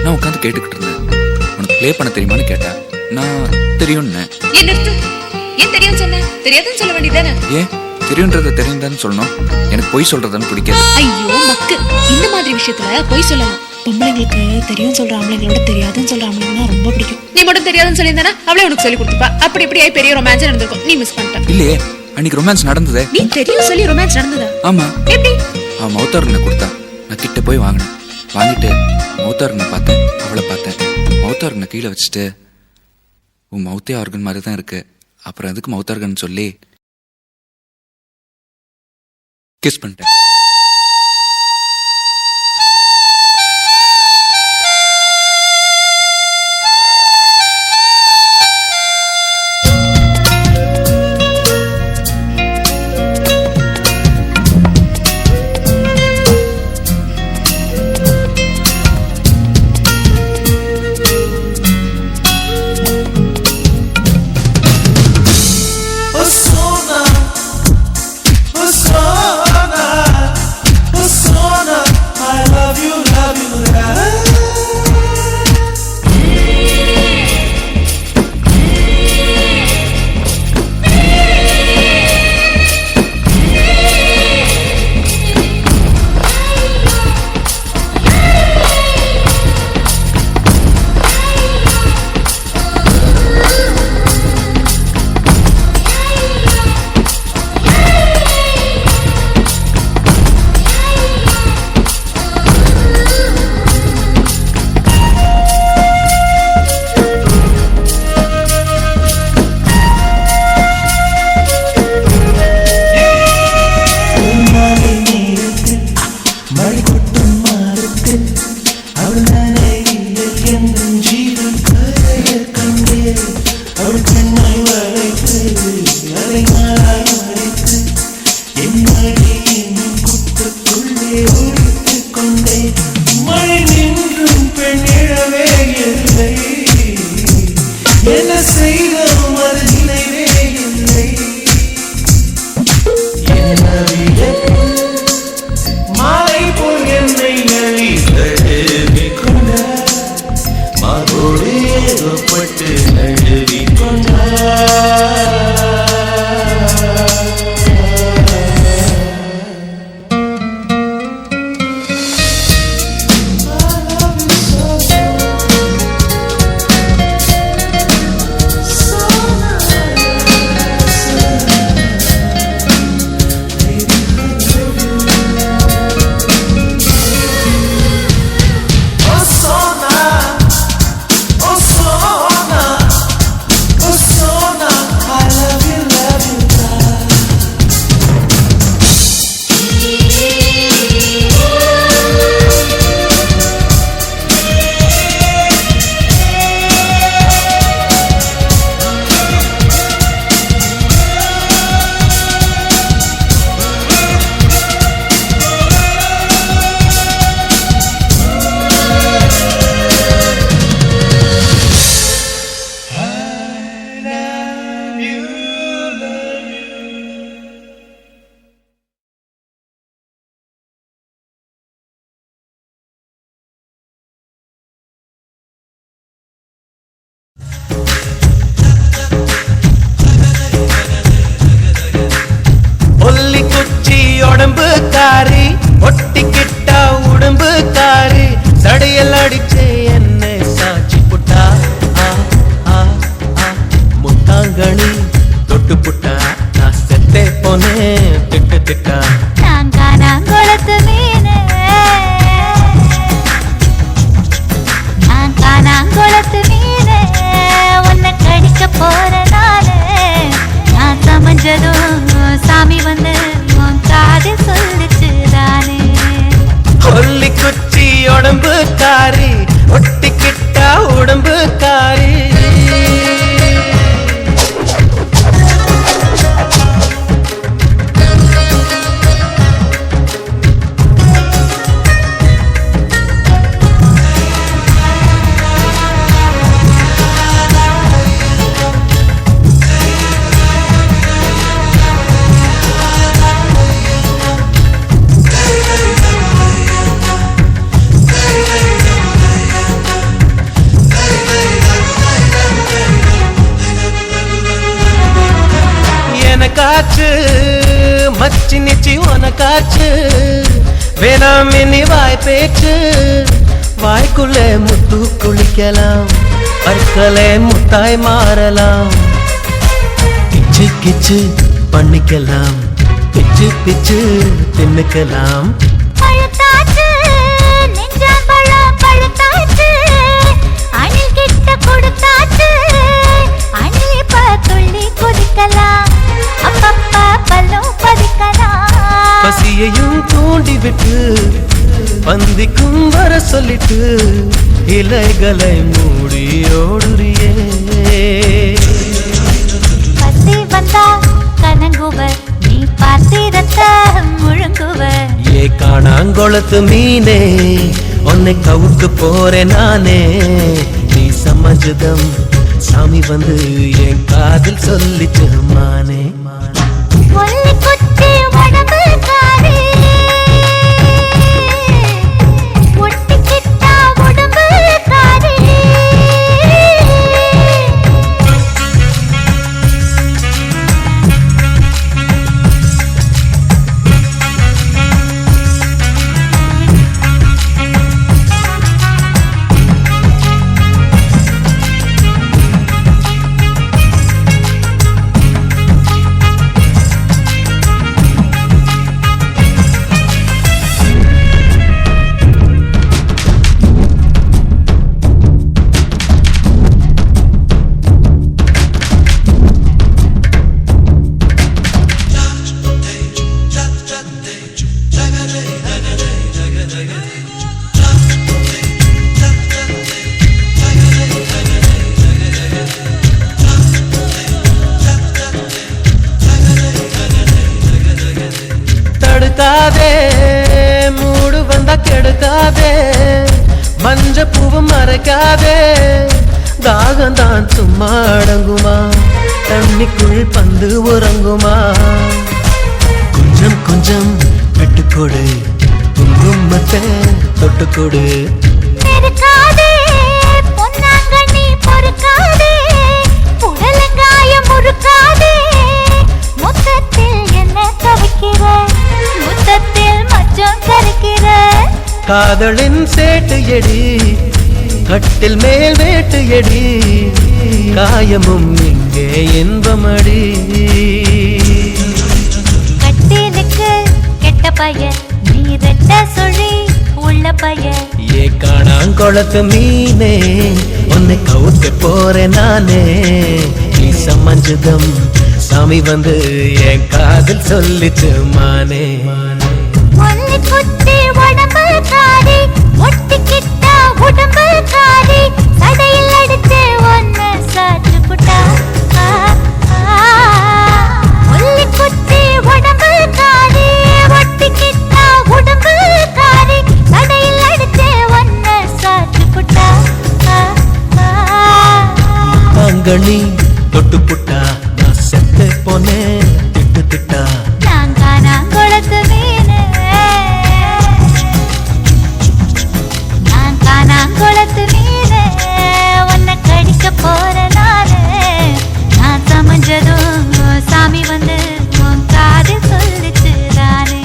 நான் உட்காந்து கேட்டுக்கிட்டு இருந்தேன். உனக்கு ப்ளே பண்ண தெரியுமான்னு கேட்டேன். நான் தெரியும்னு. ஏன் நிறுத்து? ஏன் தெரியும் சொன்ன? தெரியாதுன்னு சொல்ல வேண்டியதானே? ஏன் தெரியுன்றத தெரியுதான்னு சொல்லணும்? எனக்கு பொய் சொல்றதுன்னு பிடிக்காது. ஐயோ மக்கு, இந்த மாதிரி விஷயத்துல பொய் சொல்லலாம். பொம்பளைங்களுக்கு தெரியும் சொல்ற ஆம்பளைங்களோட தெரியாதுன்னு சொல்ற ஆம்பளைங்கன்னா ரொம்ப பிடிக்கும். நீ மட்டும் தெரியாதுன்னு சொல்லியிருந்தானா அவளே உனக்கு சொல்லி கொடுத்துப்பா. அப்படி இப்படி பெரிய ரொமான்ஸ் நடந்திருக்கும். நீ மிஸ் பண்ணிட்ட. இல்லையே, அன்னைக்கு ரொமான்ஸ் நடந்ததே. நீ தெரியும் சொல்லி ரொமான்ஸ் நடந்ததா? ஆமா. எப்படி? அவன் மௌத்தாரனை கொடுத்தா, நான் கிட்ட போய் வாங்கினேன். வாங்கிட்டு மௌத்தாரனை பார்த்தேன், அவளை பார்த்தேன். மௌத்தாரனை கீழே வச்சுட்டு, உன் மௌத்தே ஆர்கன் மாதிரி தான் இருக்கு, அப்புறம் எதுக்கு மௌத்தார்கன் சொல்லி கிஸ் பண்ணிட்டேன். உடம்புக்காரி ஒட்டிக்கிட்டா உடம்புக்காரி சடையல் அடிச்சே என்ன சாட்சி புட்டா முட்டாங்கணி தொட்டு புட்டா நான் செத்தே போனேன் திட்டு திட்டா குளத்து மீனே குளத்து மீனே உன்னை கடிக்க போறனாலே நான் சமைஞ்சதும் சாமி வந்து காது சொல்லுச்சுதானே கொல்லி குச்சி உடம்புக்காரி ஒட்டிக்கிட்டா உடம்புக்காரி நொச்சி நிச்சி உனக்காச்சு வேணாம் இனி வாய் பேச்சு வாய்க்குள்ளே முத்து குளிக்கலாம் பற்களே முத்தாய் மாறலாம் கிச்சு கிச்சு பண்ணிக்கலாம் பிச்சு பிச்சு தின்னுக்கலாம் பழுத்தாச்சு நெஞ்சாம்பழம் பழுத்தாச்சு அணில் கிட்ட கொடுத்தாச்சு அணில் இப்ப துள்ளி குதிக்கலாம் அப்பப்பா பல்லும் பதிக்கலாம் பசியையும் தூண்டி விட்டு பந்திக்கும் வர சொல்லிட்டு இலைகளை மூடி ஓடுறியே பசி வந்தா கனங்குவர் நீ பாத்திரத்தை முழுங்குவர் ஏ காணாங்கொளத்து மீனே உன்னை கவுக்கு போறேன் நானே நீ சமஜதம் சாமி வந்து என் காதில் சொல்லிச்சு மானே ஒல்லி குச்சி உடம்பு காரி ஒட்டிக்கிட்டா உடம்பு காரி தடுக்காதே மூடு வந்தா கெடுக்காதே மஞ்ச பூவும் மறைக்காதே தாகந்தான் சும்மா அடங்குமா தண்ணிக்குள் பந்து உறங்குமா கொஞ்சம் கொஞ்சம் விட்டுக்கொடு குங்குமத்தை தொட்டுக்கொடு நெருக்காதே பொன்னாங்கண்ணி பொறுக்காதே உடலங்காயம் முறுக்காதே முத்தத்தில் என்ன தவிக்கிற முத்தத்தில் மச்சம் கரைக்கிற காதலின் சேட்டு எடி கட்டில் மேல் வேட்டு எடி காயமும் இங்கே இன்பமடி கட்டிலுக்கு கெட்ட பையன் நீ ரெட்ட சொல்லி உள்ள பையன் ஏ காணாங்கொளத்து மீனே உன்னை கவுக்க போறேன் நானே நீ சமஞ்சதம் சாமி வந்து என் காதில் சொல்லிச்சு மானே ஒல்லி குச்சி உடம்பு காரி ஒட்டிக்கிட்டா உடம்பு காரி சடையில் அடிச்சு ஒன்னு சாச்சு புட்டா ஒல்லி குச்சி உடம்பு காரி ஒட்டிக்கிட்டா உடம்பு காரி சடையில் அடிச்சு ஒன்னு சாச்சு புட்டா அங்கணி தொட்டு புட்டா நான் செத்து போனேன் திட்டு திட்டா நாங்குளத்து மீனு நான் காணாங்குளத்து மீனு உன்னை கடிக்க போற நானு நான் சமைஞ்சதும் சாமி வந்து உன் காதில் சொல்லிச்சு தானே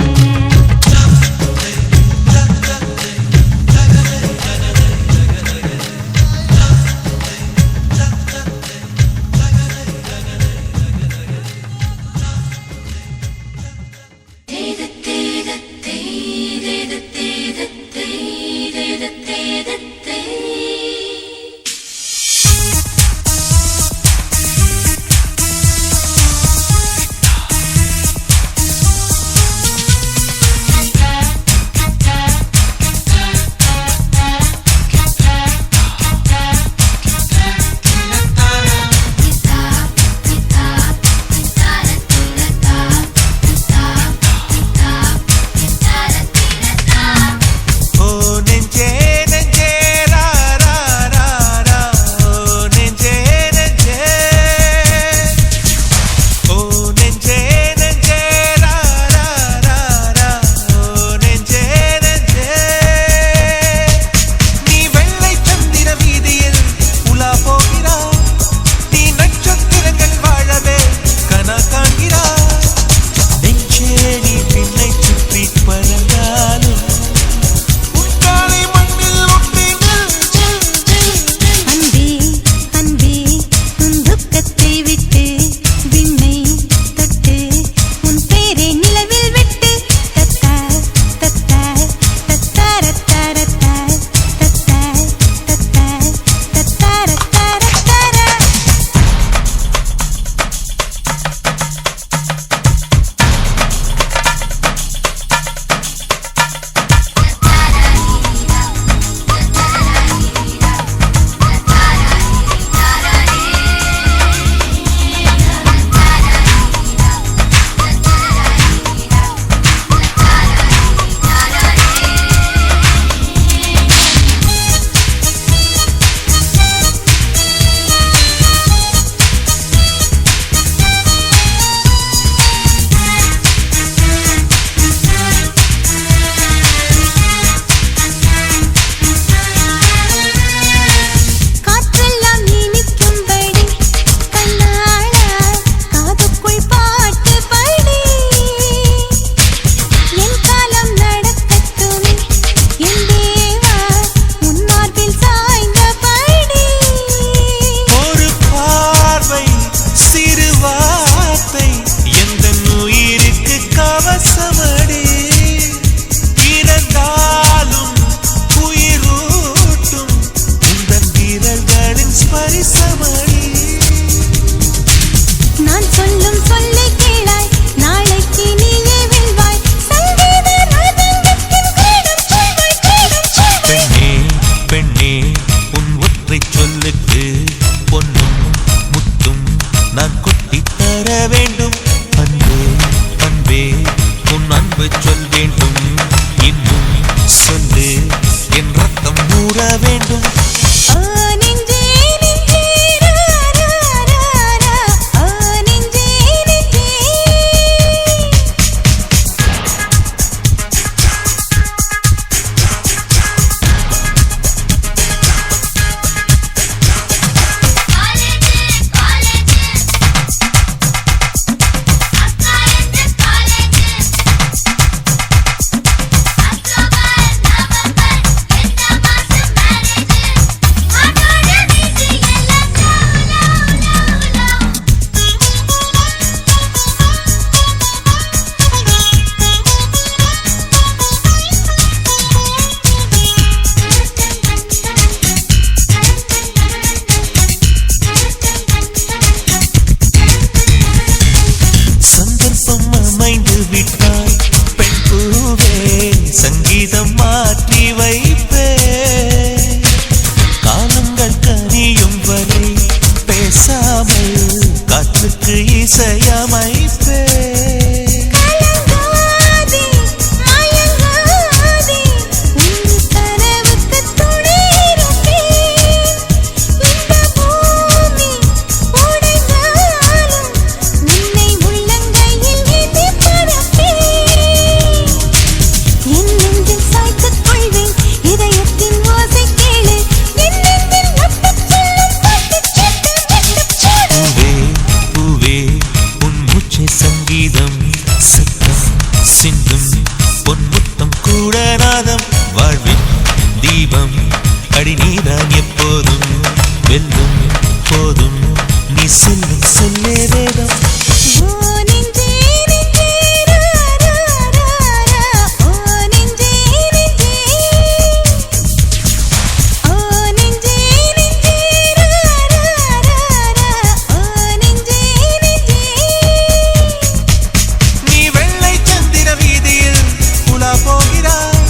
பரவசமடி இறந்தாலும் உயிரூட்டும் இந்த வீரர்களின் ஸ்பரிசமடி நான் சொல்லும் சொல்லை கேளாய் நாளைக்கு நீயே வெல்வாய் சங்கீத ராஜங்கத்தின் கிரீடம் சொல்வாய் பெண்ணே பெண்ணே உன் ஒற்றை சொல்லுக்கு பொன்னும் முத்தும் நான் கொட்டி தர வேண்டும் அன்பே அன்பே உன் அன்பு சொல் வேண்டும் இன்னும் சொல்லு என் ரத்தம் ஊற வேண்டும் ஓ நெஞ்சே நெஞ்சே ரா ரா ரா ரா ஓ நெஞ்சே நெஞ்சே சந்தர்ப்பம் அமைந்து விட்டாய் பெண் பூவே சங்கீதம் மாற்றி வைப்பே காலங்கள் கனியும் வரை பேசாமல் காற்றுக்கு இசையமைப்பே கலங்காதே மயங்காதே உன் கனவுக்கு துணை இருப்பேன் இந்த பூமி உடைந்தாலும் உன்னை உள்ளங்கையில் ஏந்தி பறப்பேன் என் நெஞ்சில் சாய்த்துக் கொள்வேன் இதயத்தின் ஓசை கேளு என் நெஞ்சில் நட்டுச் சொல்லும் பாட்டுச் சீட்டு விட்டுச் சூடு பூவே பூவே உன் மூச்சை சங்கீதம் சத்தம் சிந்தும் பொன்முத்தம் கூட நாதம் வாழ்வின் தீபம் அடி நீதான் எப்போதும் வெல்லும் போதும் நீ சொல்லும் சொல்லே வேதம் ஓ நெஞ்சே நெஞ்சே ரா ரா ரா ரா ஓ நெஞ்சே நெஞ்சே ஓ நெஞ்சே நெஞ்சே ரா ரா ரா ரா ஓ நெஞ்சே நெஞ்சே நீ வெள்ளை சந்திர வீதியில் உலா போகிறாய்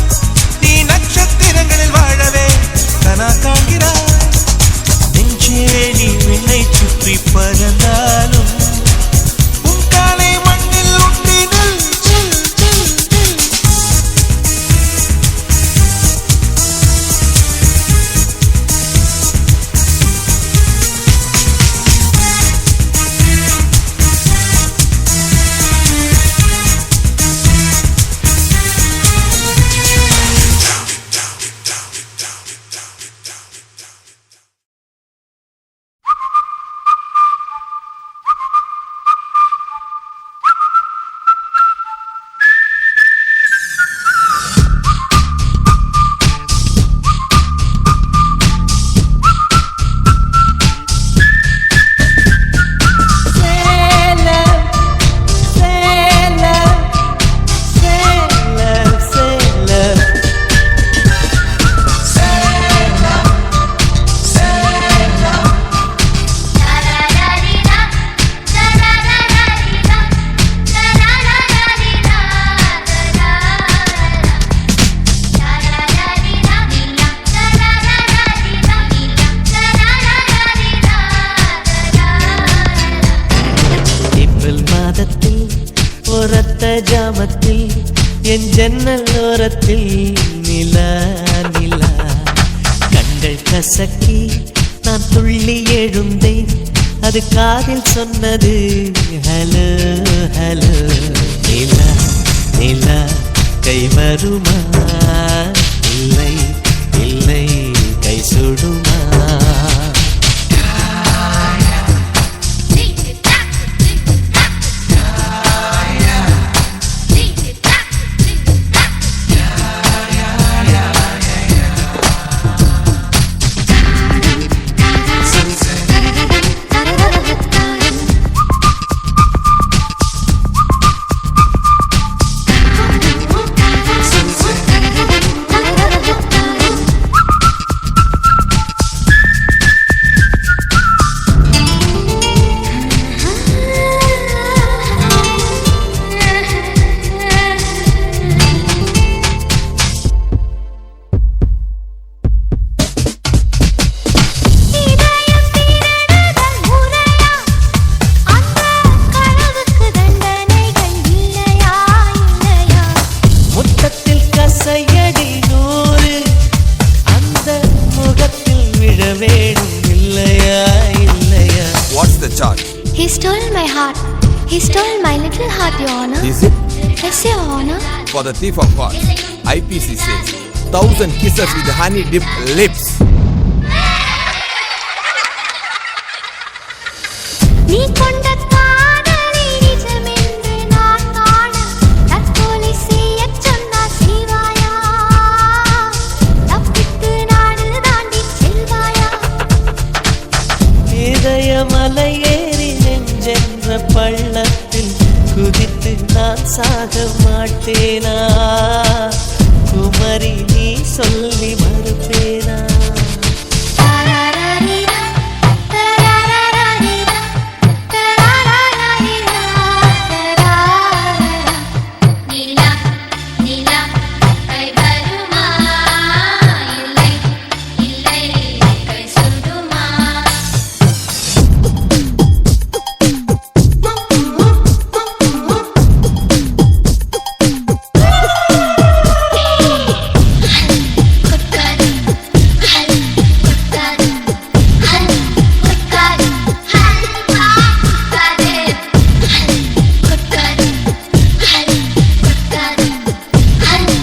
நீ நட்சத்திரங்களில் வாழவே கனா காண்கிறாய் நெஞ்சே நீ விண்ணை சுற்றி பறந்தாலும் உன் காலை மண்ணில் உண்டினில் சில் சில் சில் ஏப்ரல் மாதத்தில் ஒரத்த ஜாமத்தில் என் ஜன்னல் ஓரத்தில் நிலா நிலா கண்கள் கசக்கி நான் துள்ளி எழுந்தேன் அது காதில் சொன்னது ஹலோ ஹலோ நிலா நிலா கை வருமா இல்லை இல்லை கை சுடுமா He stole my heart. He stole my little heart, Your Honor. Is it? Yes, Your Honor. For the thief of hearts, IPC says 1,000 kisses with honey dipped lips. நீ கொண்ட காதலை நிஜமென்று நான் காண தற்கொலை செய்யச் சொன்னார் செய்வாயா? தப்பித்து நாடு தாண்டி செல்வாயா? இதயமலை ஏறி நெஞ்சென்ற பள்ளத்தில் குதித்து நான் சாக மாட்டேனா? குமரி நீ சொல்லி மறுப்பேனா? தரரரிரா, தரரரரிரா, தரரரரிரா, தரரரரா. நிலா, நிலா, கை வருமா? இல்லை, இல்லை, கை சுடுமா? கொட்டாது, ஹல், கொட்டாது, ஹல், கொட்டாது, ஹல்வா கொட்டாது, ஹல், கொட்டாது, ஹல், கொட்டாது, ஹல்,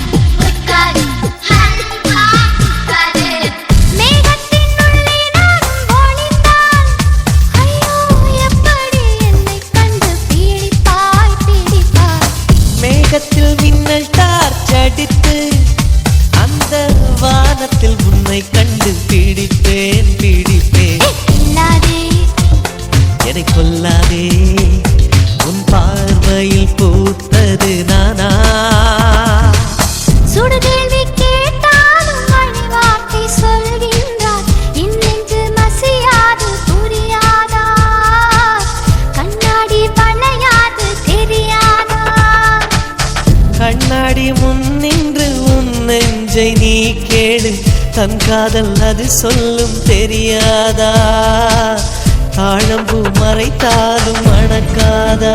கொட்டாது, ஹல்வா கொட்டாது. மேகத்தின் உள்ளே நான் ஒளிந்தால், ஐயோ எப்படி என்னை கண்டு பீடிப்பாய் பீடிப்பாய். மேகத்தில் மின்னல் டார்ச் அடித்து அந்த வானத்தில் உன்னை கண்டு பிடிப்பேன் பிடிப்பேன். இல்லாதே என்னை கொல்லாதே, உன் பார்வையில் பூத்தது நானா? சுடுகேள்வி கேட்டாலும் வழிவார்த்தை சொல்கின்றார். என் நெஞ்சு மசியாது புரியாதா? கண்ணாடி வளையாது தெரியாதா? கண்ணாடி முன் நின்று உன் நெஞ்சை நீ கேளு, தன் காதல் அது சொல்லும் தெரியாதா? தாழம்பூ மறைத்தாலும் மணக்காதா?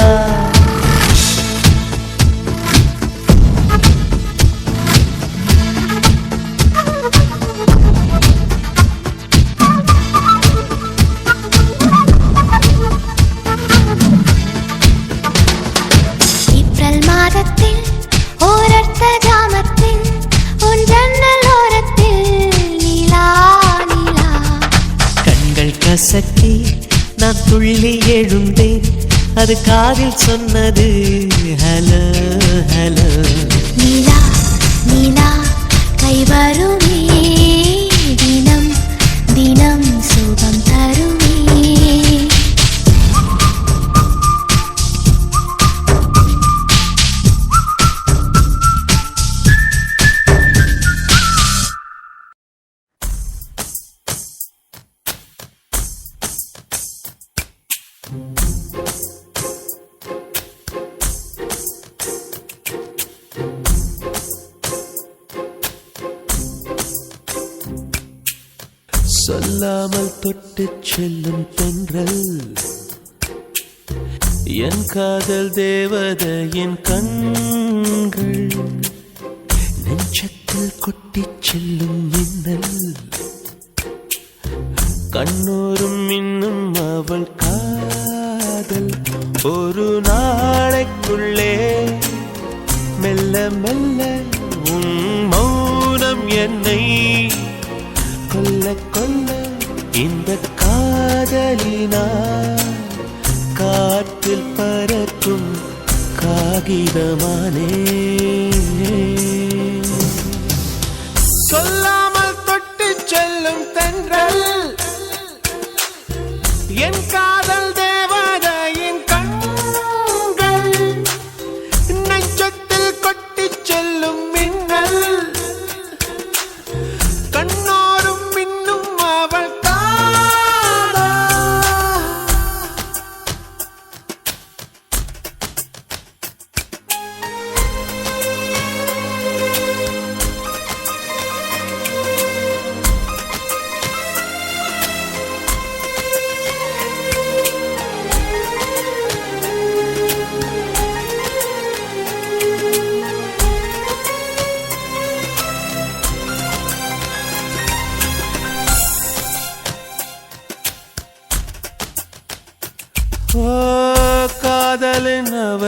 ஏப்ரல் மாதத்தில் ஓரர்த்த ஜாமத்தில் உன் ஜன்னல் ஓரத்தில் நிலா நிலா. கண்கள் கசக்கி நான் துள்ளி எழுந்தேன், அது காதில் சொன்னது ஹலோ ஹலோ. நிலா நிலா கை வருமே, தினம் தினம் சுகம் தருமே. சொல்லாமல் தொட்டு செல்லும் தென்றல், என் காதல் தேவதையின் கண்கள், நெஞ்சத்தில் கொட்டிச் செல்லும் மின்னல், கண்ணூரும் இன்னும் அவள் காதல். ஒரு நாளைக்குள்ளே மெல்ல மெல்ல உன் மௌனம் என்னை கொல்ல கொல்ல. இந்த காதலினால் காற்றில் பறக்கும் காகிதமானே. சொல்லாமல் தொட்டு செல்லும் தென்றல், என் காதல் தேவதையின் கண்கள், நெஞ்சத்தில் கொட்டிச் செல்லும் மின்னல், கண்ணோரும் இன்னும் அவள் காதல்.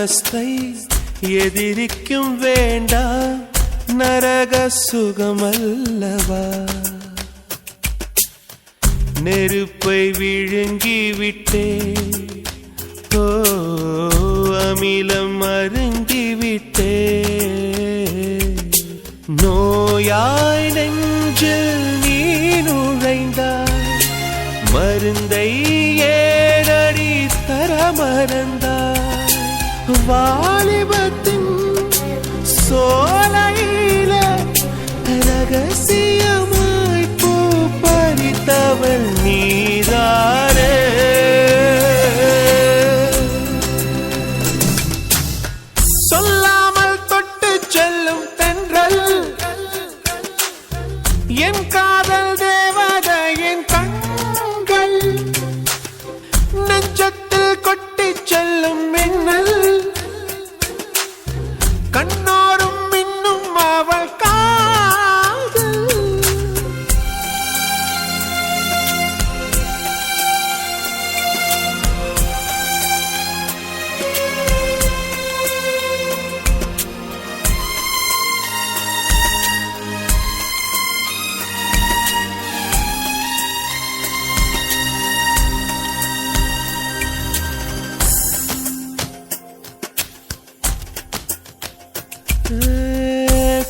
அவஸ்தை எதிரிக்கும் வேண்டாம் நரக சுகமல்லவா நெருப்பை விழுங்கி விட்டே ஓ அமிலம் அருங்கி விட்டே நோயாய் நெஞ்சில் நீ நுழைந்தாய் மருந்தை ஏறடி தர மறந்தாய் வாலிபத்தின் சோலையில ரகசியமாய் பூ பறித்தவள் நீதானே சொல்லாமல் தொட்டு செல்லும் தென்றல் என் காதல் தேவதையின் கண்கள் நெஞ்சத்தில் கொட்டி செல்லும் மின்னல் கண்ணோரும் இன்னும் அவள் காதல்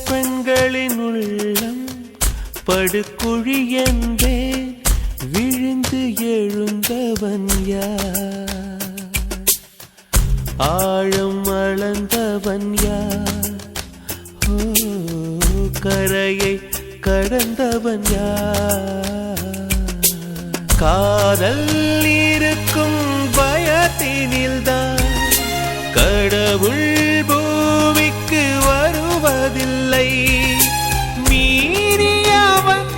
பெண்களின் உள்ளம் படுகுழி என்றே விழுந்து எழுந்தவன் யார் ஆழம் அளந்தவன் யார் ஓ கரையை கடந்தவன் யார் காதல் இருக்கும் பயத்தினில்தான் கடவுள் பூமிக்கு வருவதில்லை மீறியவன்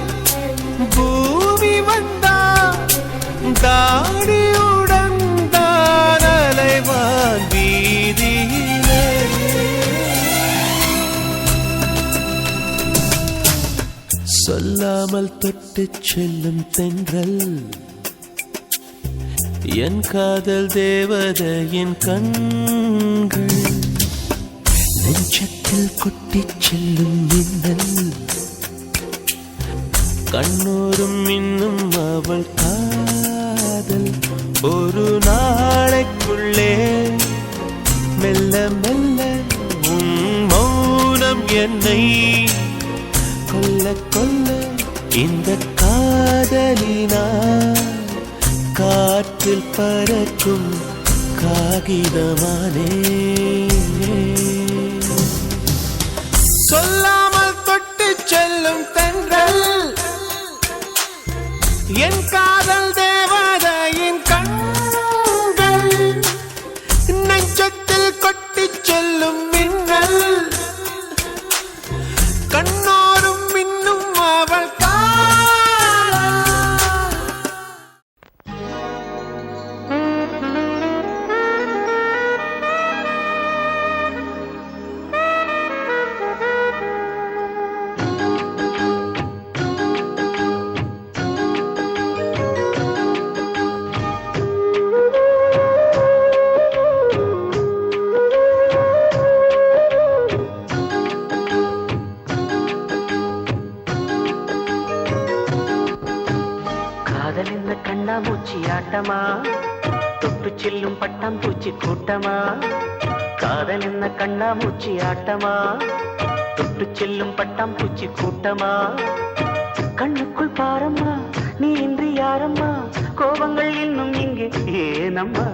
பூமி வந்தான் தாடியுடன் தான் அலைவான் வீதியிலே சொல்லாமல் தொட்டு செல்லும் தென்றல் என் காதல் தேவதையின் கண்கள் நெஞ்சத்தில் கொட்டிச் செல்லும் மின்னல் கண்ணோரும் இன்னும் அவள் காதல் ஒரு நாளைக்குள்ளே மெல்ல மெல்ல உன் மௌனம் என்னை கொல்ல கொல்ல இந்த காதலினால் காற்றில் பறக்கும் காகிதமானே சொல்லாமல் தொட்டு செல்லும் தென்றல் என் காதல் தேவதையின் கண்கள் நெஞ்சத்தில் கொட்டிச் செல்லும் மின்னல் கண்ணோரும் இன்னும் அவள் ஆட்டமா தொட்டு செல்லும் பட்டாம்பூச்சி கூட்டமா காதல் என்ன கண்ணாமூச்சி ஆட்டமா தொட்டு செல்லும் பட்டாம்பூச்சி கூட்டமா கண்ணுக்குள் பாரம்மா நீ இன்றி யாரம்மா கோபங்கள் இன்னும் இங்கே ஏனம்மா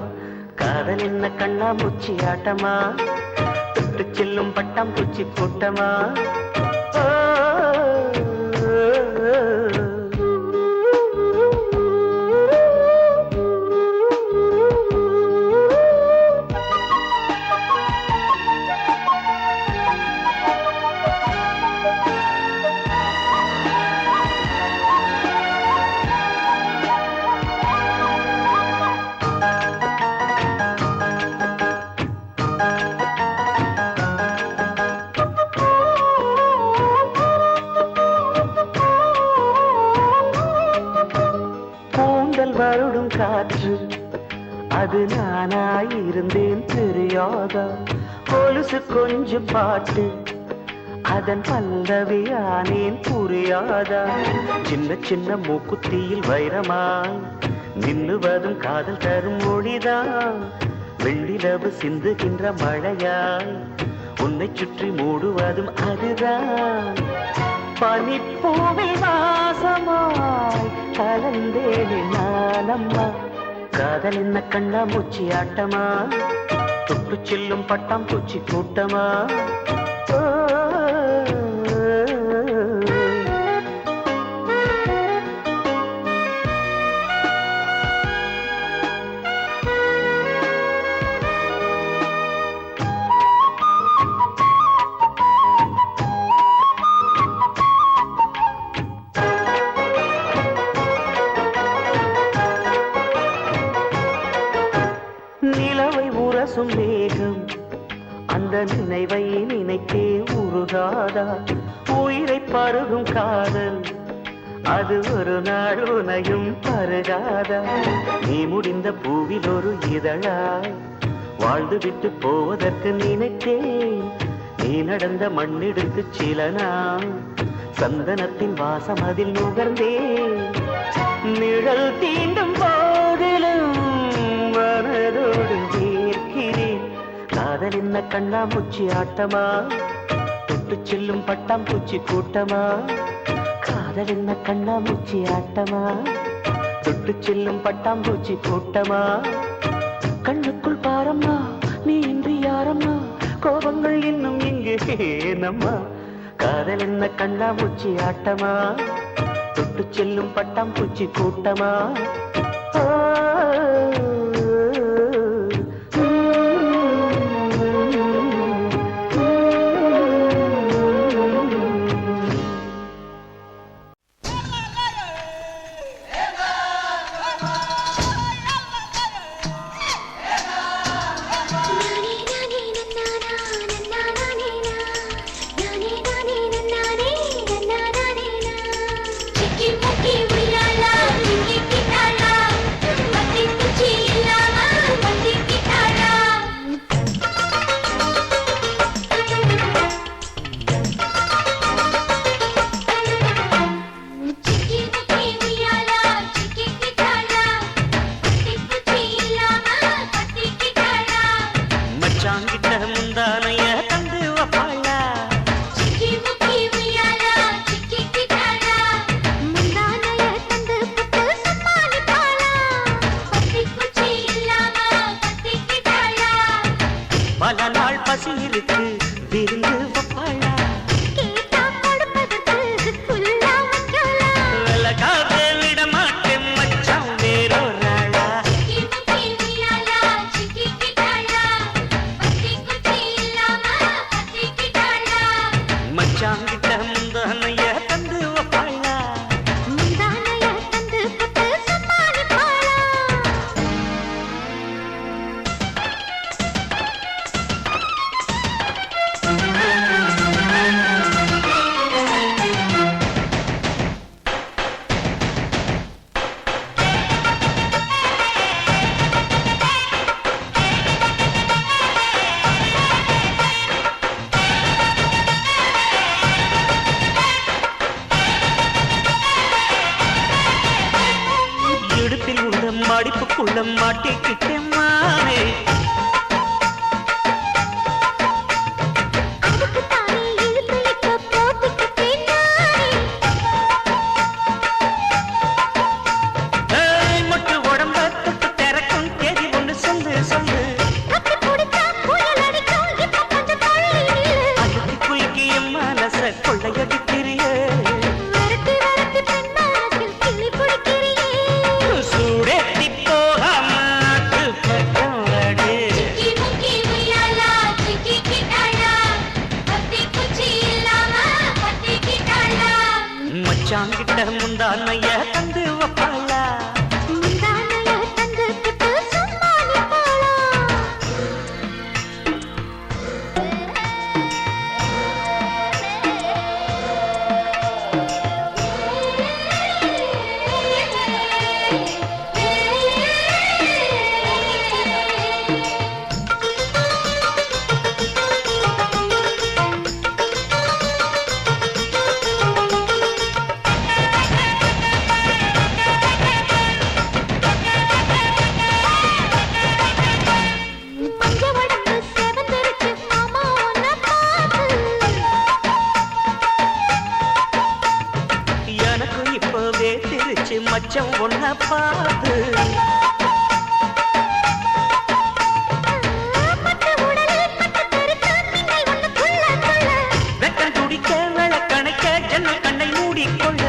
காதல் என்ன கண்ணாமூச்சி ஆட்டமா தொட்டு செல்லும் பட்டாம்பூச்சி கூட்டமா அது நானாயிருந்தேன் தெரியாதா கொலுசு கொஞ்சம் பாட்டு அதன் பல்லவியானேன் புரியாதா சின்ன சின்ன மூக்குத்தியில் வைரமாய் நின்னுவதும் காதல் தரும் மொழிதான் வெள்ளிலவு சிந்துகின்ற மழையாய் உன்னை சுற்றி மூடுவதும் அதுதான் பனிப்பூவில் வாசமாய் கலந்தேனே நானம்மா காதல் என்ன கண்ணா மூச்சி ஆட்டமா தொட்டு செல்லும் பட்டாம் பூச்சி கூட்டமா நிலவை உரசும் மேகம் அந்த நினைவை நினைத்தே உருகாதா உயிரை பருகும் காதல் அது ஒரு நாள் உனையும் பருகாதா நீ முடிந்த பூவில் ஒரு இதழாய் வாழ்ந்து விட்டு போவதற்கு நினைத்தேன் நீ நடந்த மண்ணெடுத்து சில நாள் சந்தனத்தின் வாசம் அதில் நுகர்ந்தேன் நிழல் தீண்டும் போதிலும் மனதோடு சேர்க்கிறேன் காதல் என்ன கண்ணா மூச்சி ஆட்டமா தொட்டு செல்லும் பட்டாம் பூச்சி கூட்டமா காதல் என்ன கண்ணா மூச்சி ஆட்டமா தொட்டு செல்லும் பட்டாம் பூச்சி கூட்டமா கண்ணுக்குள் பாரம்மா நீ இன்றி யாரம்மா கோபங்கள் இன்னும் இங்கு ஏனம்மா காதல் என்ன கண்ணா மூச்சி ஆட்டமா தொட்டு செல்லும் பட்டாம் பூச்சி கூட்டமா மடிப்புக்குள்ள மாட்டிக்கிட்டேன் மானே மச்சாங்கிட்ட முந்தானைய தந்து வப்பாளா முந்தானைய தந்து கிட்ட சம்மானி பாளா மச்சம் ஒன்ன பார்த்து வெக்கம் துடிக்க விளக்கணைக்க ஜன்னல் கண்ணை மூடிக்கொள்ள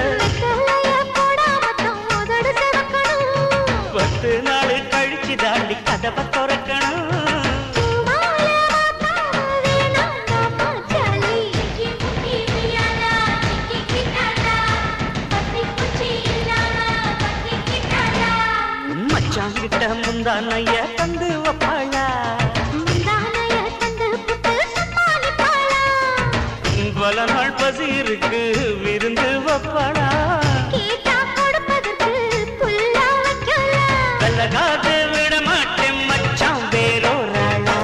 10 நாள் கழிச்சு தாண்டி கதவை திறக்கணும் மச்சாங்கிட்ட முந்தானைய தந்து வப்பாளா பல நாள் பசி இருக்கு விருந்து வப்பாளா கள்ளகாது விட மாட்டேன் மச்சான் வேறோராளா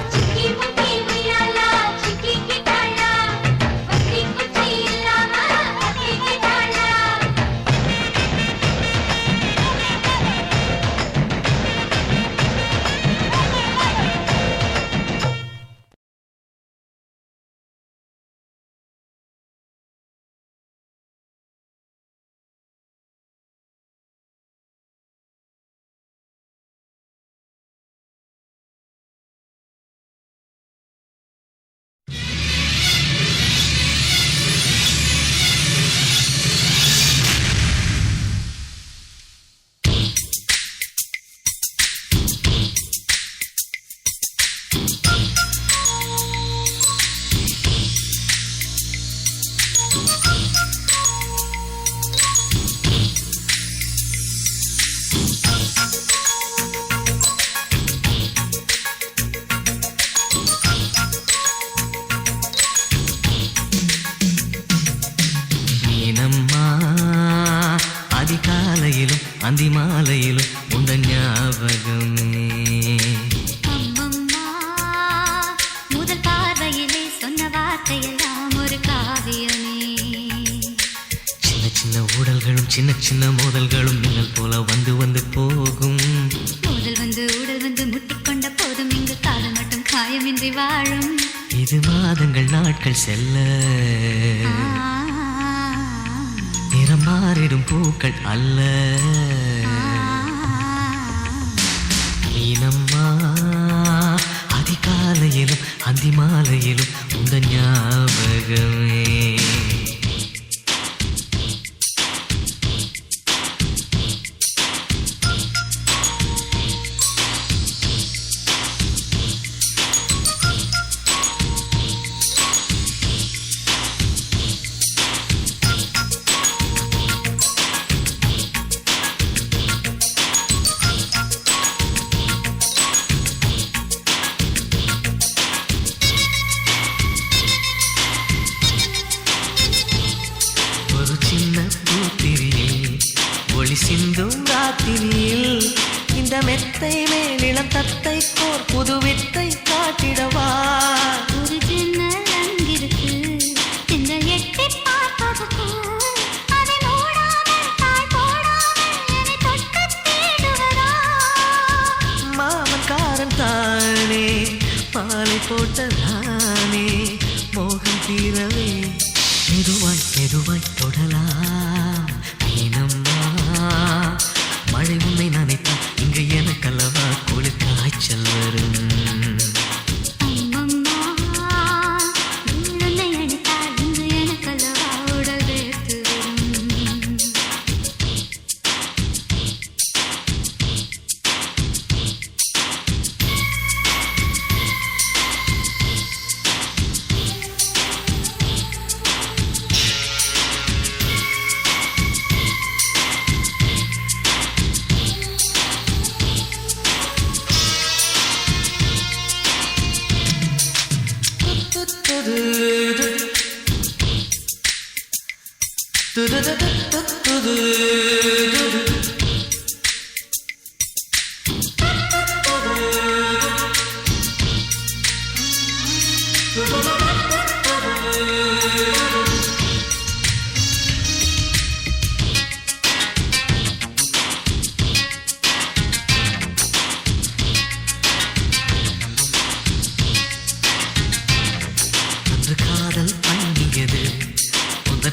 அதிகாலையிலும் அந்தி மாலையிலும் உந்த ஞாபகமே முதல் பார்வையிலே சொன்ன வார்த்தையெல்லாம் ஒரு காவியமே சின்ன சின்ன ஊடல்களும் சின்ன சின்ன மோதல்களும் மின்னல் போல வந்து வந்து போகும் முதல் வந்து உடல் வந்து முட்டிக்கொண்ட போதும் இங்கு காதல் மட்டும் காயமின்றி வாழும் இது மாதங்கள் நாட்கள் செல்ல நிறம் மாறிடும் பூக்கள் அல்ல மீனம்மா அதிகாலையிலும் அந்தி மாலையிலும் உந்த ஞாபகமே சிந்தும் ராத்திரியில் இந்த மெத்தை மேலிளம் தத்தை கோர் புது வித்தை காட்டிடவா ஒரு ஜன்னல் அங்கிருக்கு இந்த எட்டி பார்ப்பதற்கு அதை மூடாமல் தாழ் போடாமல் என்னை தொட்டு தேடுவதா மாமன்காரன் தானே மாலை போட்டதானே மோகம் தீரவே மெதுவாய் மெதுவாய் தொடலாம் மழை உன்னை நினைத்தால் இங்கு எனக்கல்லவா குளிர் காய்ச்சல் வரும்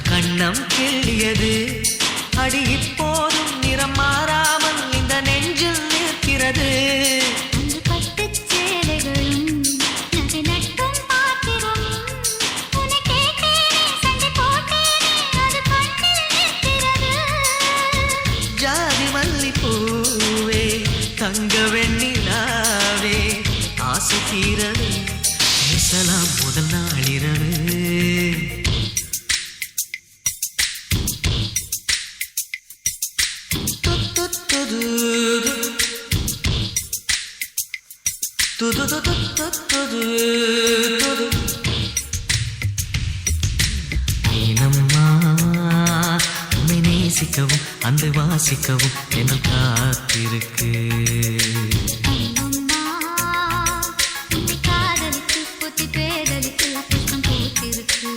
கண்ணம் கிள்ளியது அடி இப்போதும் நிறம் ஏனம்மா உன்னை நேசிக்கவும் அந்த வாசிக்கவும் என்ன காத்திருக்கு. அம்மம்மா, உன்னை காதலித்து புத்தி பேதலித்து புஷ்பம் பூத்திருக்கு.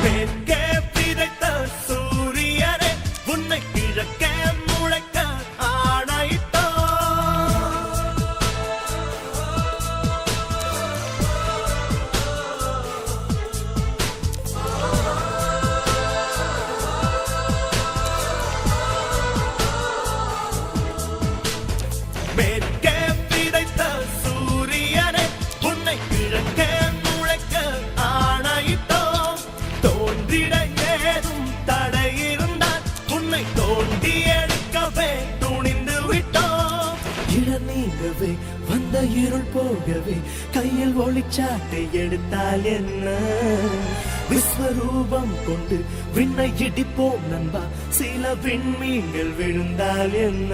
மேற்கே விதைத்த சூரியனே உன்னை கிழக்கே முளைக்க ஆணையிட்டோ. மேற்கே விதைத்த சூரியனே உன்னை கிழக்கே முளைக்க ஆணையிட்டோம். தோன்றிட ஏதும் தடை இருந்தால் உன்னை தோண்டி எடுக்கவே துணிந்து விட்டோம். இடம் நீங்கவே வந்த இருள் போகவே கையில் ஒளிச்சாட்டை எடுத்தால் என்ன? விஸ்வரூபம் கொண்டு விண்ணை இடிப்போம் நண்பா, சில விண்மீன்கள் விழுந்தால் என்ன?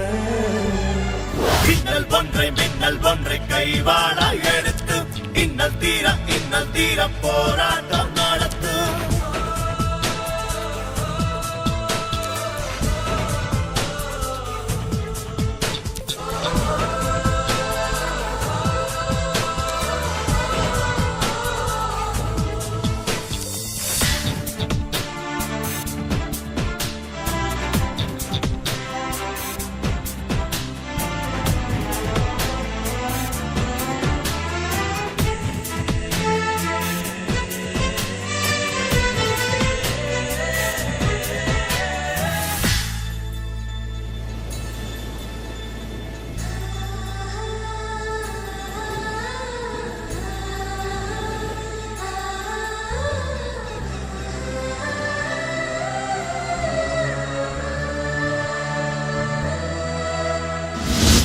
மின்னல் ஒன்றை கைவாடா எடுத்து இன்னல் தீர போராட்டம் நடத்து.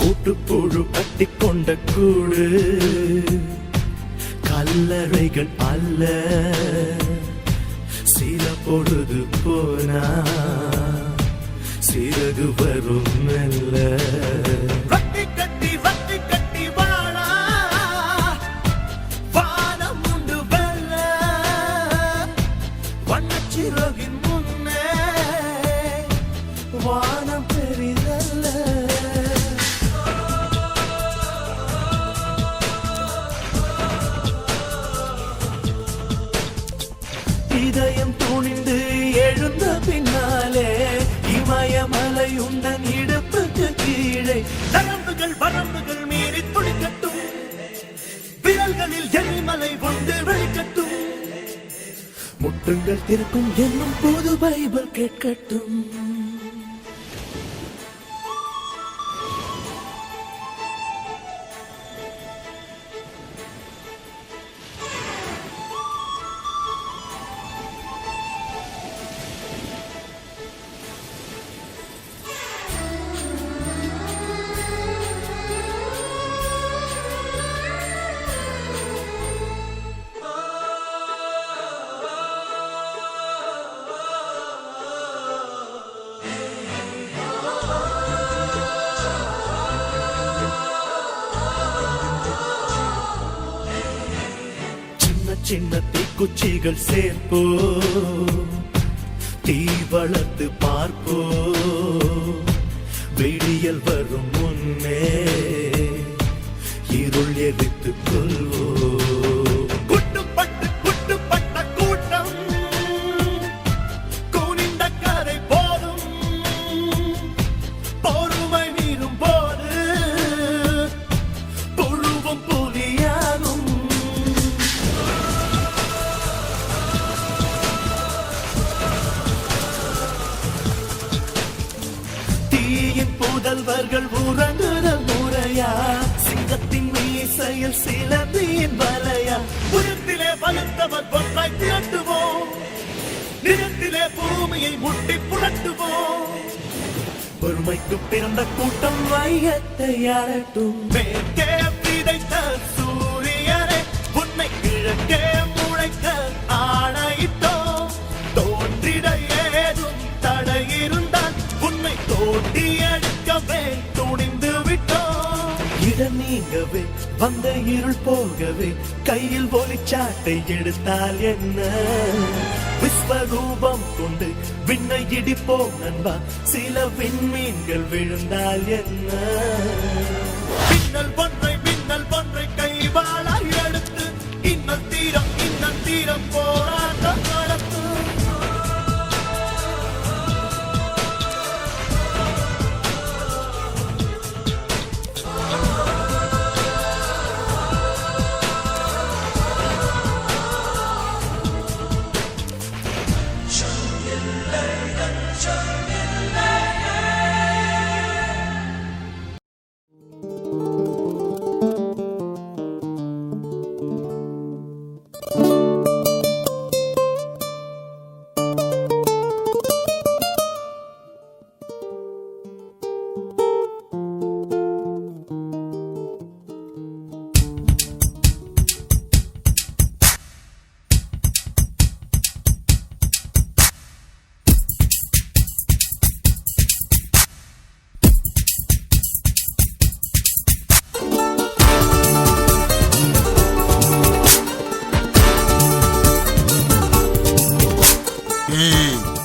கூட்டுப்புழு கட்டிக்கொண்ட கூடு கல்லறைகள் அல்ல, சில பொழுது போனா சிறகு வரும் மெல்ல. வட்டி கட்டி வாழா வானம் உண்டு வெல்ல. வண்ணச்சிறகின் முன்னே வானம் பெரிதல்ல. இதயம் துணிந்து எழுந்த பின்னாலே இமயமலை உந்தன் இடுப்புக்கு கீழே. வரம்புகள் மீறி துடிக்கட்டும், விரல்களில் எரிமலை ஒன்று வெளிக்கட்டும். முட்டுங்கள் திறக்கும் என்னும் போது பைபிள் கேட்கட்டும். சின்ன தீக்குச்சிகள் சேர்ப்போ, தீ வளர்த்து பார்ப்போ, விடியல் வரும் முன்னே இருள் எரித்துக் கொள்வோ. புதல்வர்கள் உறங்குதல் முறையா சிங்கத்தின் மீசையில் சிலந்தியின் வலையா உயரத்திலே வலுத்தவர் ஒன்றாய் திரட்டுவோம் நிலத்திலே பூமியை முட்டி புரட்டுவோம் பொறுமைக்கு பிறந்த கூட்டம் வையத்தை ஆளட்டும் மேற்கே விதைத்த சூரியனே உன்னை கிழக்கே முளைக்க ஆணையிட்டோம் தோன்றிட ஏதும் தடை இருந்தால் உன்னை தோண்டி எடுக்கவே துணிந்து விட்டோம் இடம் நீங்கவே வந்த இருள் போகவே கையில் ஒளிச்சாட்டை எடுத்தால் என்ன விஸ்வரூபம் கொண்டு விண்ணை இடிப்போம் நண்பா சில விண்மீன்கள் விழுந்தால் என்ன மின்னல் ஒன்றை கைவாளாய் எடுத்து இன்னல் தீரம் போராட்டம் நடத்து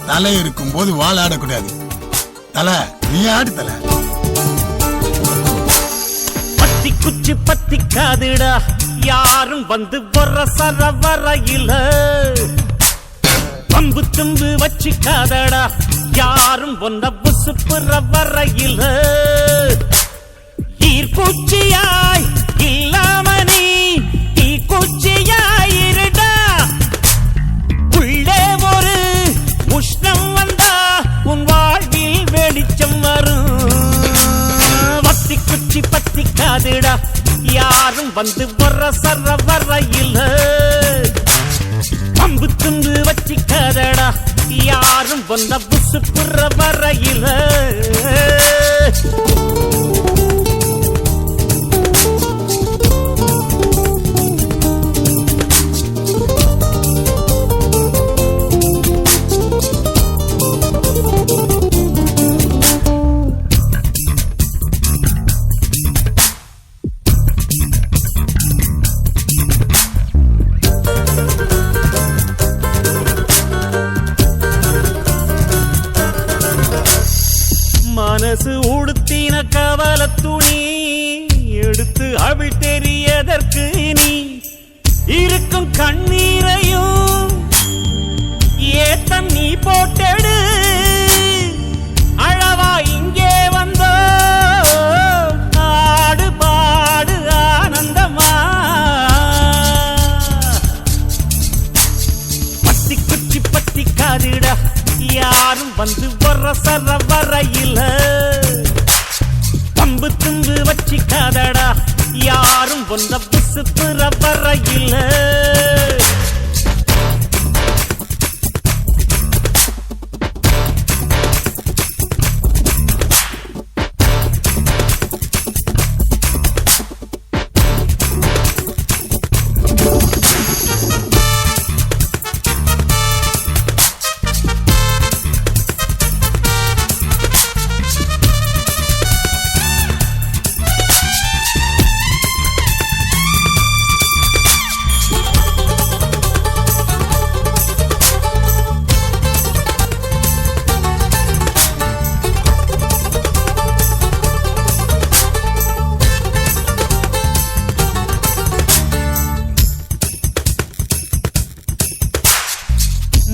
தலை இருக்கும் போது வாழ ஆடக்கூடாது. தலை நீ ஆடு தலை. பத்தி குச்சி பத்தி காதுடா யாரும் வந்து வர சரவரையில பம்பு தும்பு வச்சு காதடா யாரும் ஒன்ன புசுப்புற வரையில ஈர்க்குச்சியாய் இல்லாம நீ தீக்குச்சியாய் இருடா உள்ளே ஒரு உஷ்ணம் வந்தா உன் வாழ்வில் வெளிச்சம் வரும் வத்தி குச்சி பத்தி காதுடா யாரும் வந்து வர சர வரையில பம்பு தும்பு வச்சு காதடா யாரும் வந்த புசு புற வரையில மனசு உடுத்தின கவல துணி எடுத்து அவள் தெரியதற்கு நீ இருக்கும் கண்ணீரையும் ஏத்தம் நீ போட்டெடு அழவா இங்கே வந்தோ ஆடு பாடு ஆனந்தமா பத்தி குச்சி பத்தி காதுடா யாரும் வந்து வர சர வரையில பம்பு தும்பு வச்சு காதடா யாரும் வந்த புசு புற வரையில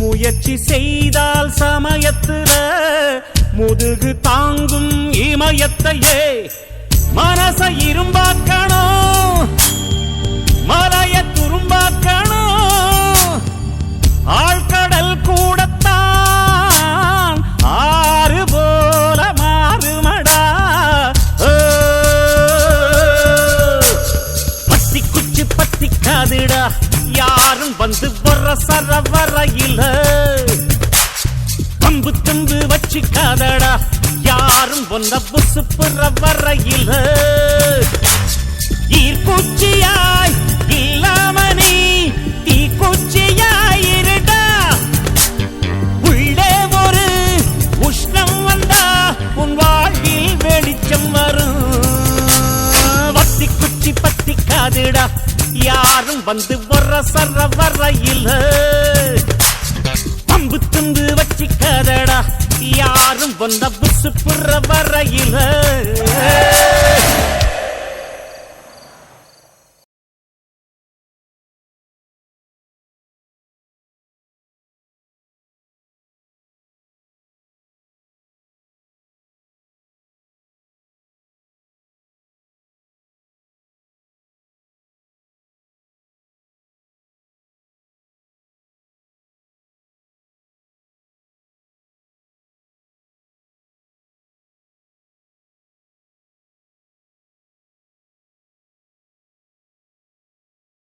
முயற்சி செய்தால் சமயத்துல முதுகு தாங்கும் இமயத்தையே மனச இரும்பாக்கணும் மலைய துரும்பாக்கணும் ஆழ்கடல் கூடத்தான் ஆறு போல மாறுமடா வச்சுக்காதடா யாரும் ஒன்ன புசுப்புற வரையில ஈர்க்குச்சியாய் இல்லாம நீ தீக்குச்சியாயிருடா உள்ளே ஒரு உஷ்ணம் வந்தா உன் வாழ்வில் வெளிச்சம் வரும் வத்தி குச்சி பத்திக்காதுடா யாரும் வந்து சர வரையில பம்பு துண்டு வச்சிக்காதடா யாரும் வந்த புசு புற வரையில